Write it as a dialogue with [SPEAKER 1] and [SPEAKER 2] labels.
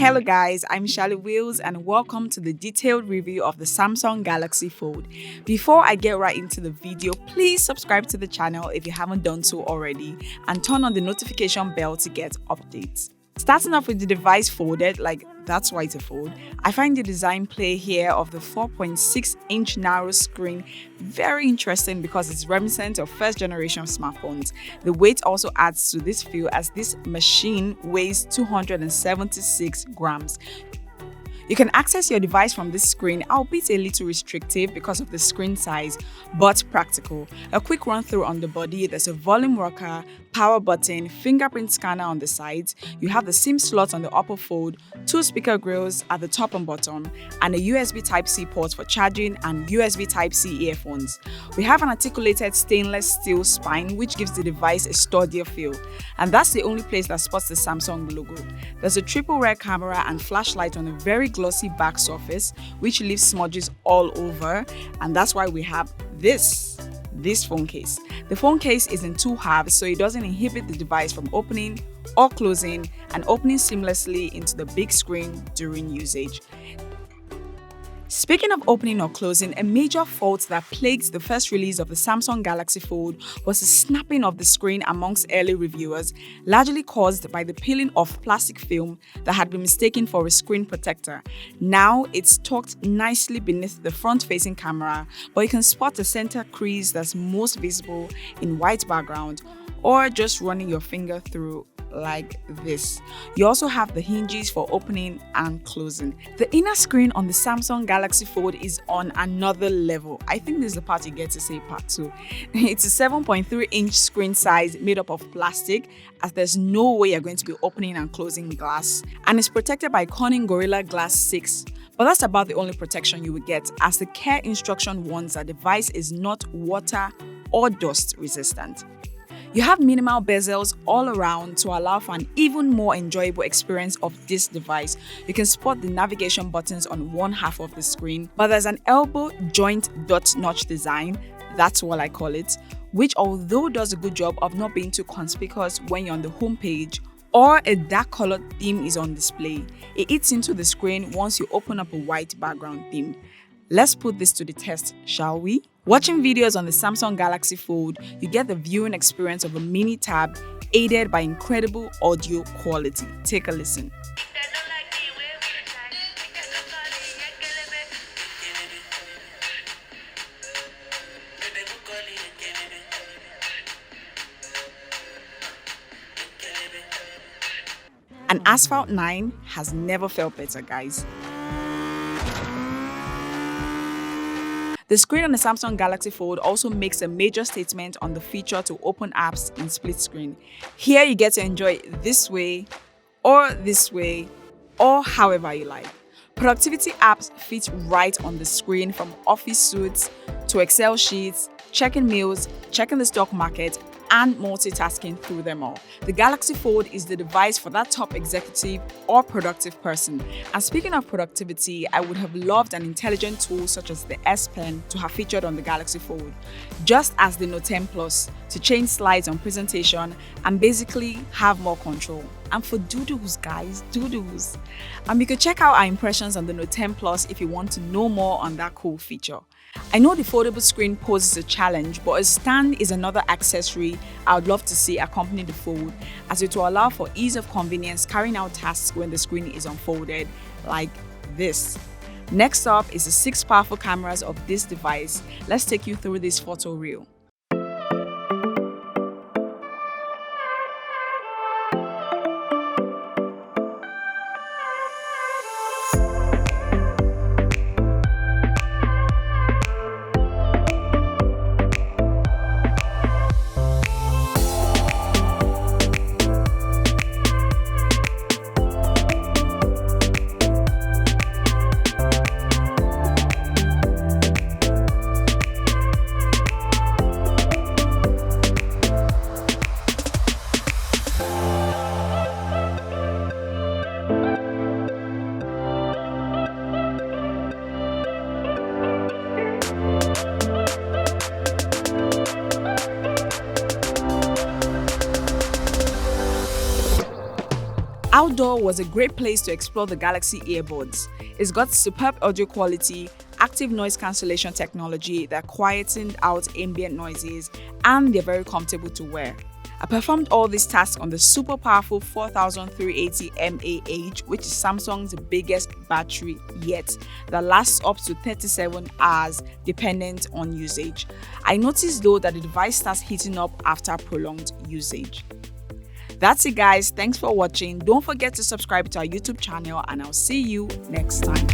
[SPEAKER 1] Hello guys, I'm Shally Wheels and welcome to the detailed review of the Samsung Galaxy Fold. Before I get right into the video, please subscribe to the channel if you haven't done so already and turn on the notification bell to get updates. Starting off with the device folded, like that's why it's a fold, I find the design play here of the 4.6-inch narrow screen very interesting because it's reminiscent of first generation smartphones. The weight also adds to this feel as this machine weighs 276 grams. You can access your device from this screen, albeit a little restrictive because of the screen size, but practical. A quick run through on the body, there's a volume rocker, power button, fingerprint scanner on the sides, you have the SIM slot on the upper fold, two speaker grills at the top and bottom, and a USB Type-C port for charging and USB Type-C earphones. We have an articulated stainless steel spine which gives the device a sturdier feel, and that's the only place that spots the Samsung logo. There's a triple rear camera and flashlight on a very glossy back surface which leaves smudges all over, and that's why we have this phone case. The phone case is in two halves, so it doesn't inhibit the device from opening or closing and opening seamlessly into the big screen during usage. Speaking of opening or closing, a major fault that plagued the first release of the Samsung Galaxy Fold was the snapping of the screen amongst early reviewers, largely caused by the peeling of plastic film that had been mistaken for a screen protector. Now it's tucked nicely beneath the front-facing camera, but you can spot the center crease that's most visible in white background or just running your finger through like this. You also have the hinges for opening and closing. The inner screen on the Samsung Galaxy Fold is on another level. I think this is the part you get to say part 2. It's a 7.3-inch screen size made up of plastic, as there's no way you're going to be opening and closing glass, and it's protected by Corning Gorilla Glass 6. But that's about the only protection you will get, as the care instruction warns that the device is not water or dust resistant. You have minimal bezels all around to allow for an even more enjoyable experience of this device. You can spot the navigation buttons on one half of the screen, but there's an elbow joint dot notch design, that's what I call it, which although does a good job of not being too conspicuous when you're on the home page or a dark colored theme is on display, it eats into the screen once you open up a white background theme. Let's put this to the test, shall we? Watching videos on the Samsung Galaxy Fold, you get the viewing experience of a mini tab aided by incredible audio quality. Take a listen. And Asphalt 9 has never felt better, guys. The screen on the Samsung Galaxy Fold also makes a major statement on the feature to open apps in split screen. Here you get to enjoy it this way, or however you like. Productivity apps fit right on the screen, from office suites to Excel sheets, checking mails, checking the stock market, and multitasking through them all. The Galaxy Fold is the device for that top executive or productive person. And speaking of productivity, I would have loved an intelligent tool such as the S Pen to have featured on the Galaxy Fold, just as the Note 10 Plus, to change slides on presentation and basically have more control. And for doodles, guys, doodles. You could check out our impressions on the Note 10 Plus if you want to know more on that cool feature. I know the foldable screen poses a challenge, but a stand is another accessory I would love to see accompany the Fold, as it will allow for ease of convenience carrying out tasks when the screen is unfolded, like this. Next up is the 6 powerful cameras of this device. Let's take you through this photo reel. Outdoor was a great place to explore the Galaxy earbuds. It's got superb audio quality, active noise cancellation technology that quietened out ambient noises, and they're very comfortable to wear. I performed all these tasks on the super powerful 4380 mAh, which is Samsung's biggest battery yet, that lasts up to 37 hours dependent on usage. I noticed though that the device starts heating up after prolonged usage. That's it guys, thanks for watching. Don't forget to subscribe to our YouTube channel and I'll see you next time.